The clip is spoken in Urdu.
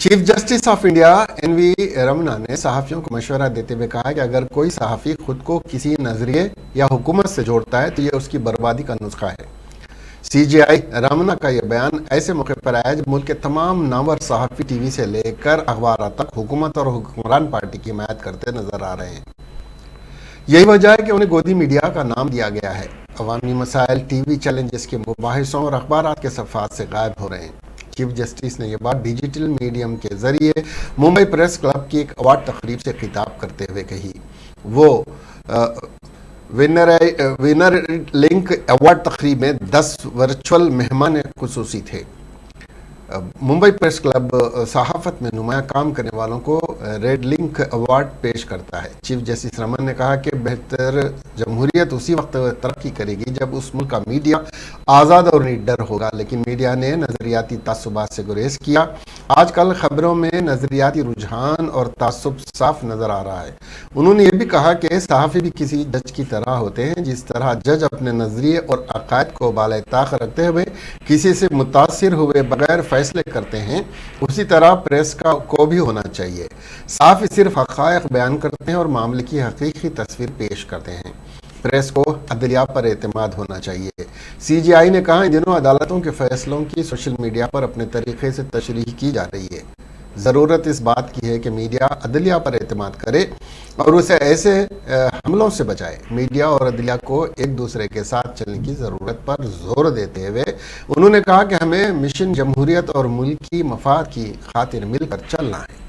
Chief justice of India N V Ramana نے صحافیوں کو مشورہ دیتے ہوئے کہا کہ اگر کوئی صحافی خود کو کسی نظریے یا حکومت سے جوڑتا ہے تو یہ اس کی بربادی کا نسخہ ہے۔ سی جی آئی رمنا کا یہ بیان ایسے موقع پر آیا جب ملک کے تمام نامور صحافی ٹی وی سے لے کر اخبارات تک حکومت اور حکمران پارٹی کی حمایت کرتے نظر آ رہے ہیں۔ یہی وجہ ہے کہ انہیں گودی میڈیا کا نام دیا گیا ہے۔ عوامی مسائل، ٹی وی چیلنجز کے مباحثوں اور اخبارات کے صفحات سے غائب ہو رہے ہیں۔ چیف جسٹس نے یہ بات ڈیجیٹل میڈیم کے ذریعے ممبئی پریس کلب کی ایک ایوارڈ تقریب سے خطاب کرتے ہوئے کہی۔ وہ ونر لنک ایوارڈ تقریب میں 10 ورچوئل مہمان خصوصی تھے۔ ممبئی پریس کلب صحافت میں نمایاں کام کرنے والوں کو ریڈ لنک ایوارڈ پیش کرتا ہے۔ چیف جسٹس رمن نے کہا کہ بہتر جمہوریت اسی وقت ترقی کرے گی جب اس ملک کا میڈیا آزاد اور نڈر ہوگا، لیکن میڈیا نے نظریاتی تعصبات سے گریز کیا۔ آج کل خبروں میں نظریاتی رجحان اور تعصب صاف نظر آ رہا ہے۔ انہوں نے یہ بھی کہا کہ صحافی بھی کسی جج کی طرح ہوتے ہیں، جس طرح جج اپنے نظریے اور عقائد کو بالائے طاق رکھتے ہوئے کسی سے متاثر ہوئے بغیر فیصلے کرتے ہیں، اسی طرح پریس کو بھی ہونا چاہیے۔ صحافی صرف حقائق بیان کرتے ہیں اور معاملے کی حقیقی تصویر پیش کرتے ہیں۔ پریس کو عدلیہ پر اعتماد ہونا چاہیے۔ سی جی آئی نے کہا ان دنوں عدالتوں کے فیصلوں کی سوشل میڈیا پر اپنے طریقے سے تشریح کی جا رہی ہے۔ ضرورت اس بات کی ہے کہ میڈیا عدلیہ پر اعتماد کرے اور اسے ایسے حملوں سے بچائے۔ میڈیا اور عدلیہ کو ایک دوسرے کے ساتھ چلنے کی ضرورت پر زور دیتے ہوئے انہوں نے کہا کہ ہمیں مشن جمہوریت اور ملکی مفاد کی خاطر مل کر چلنا ہے۔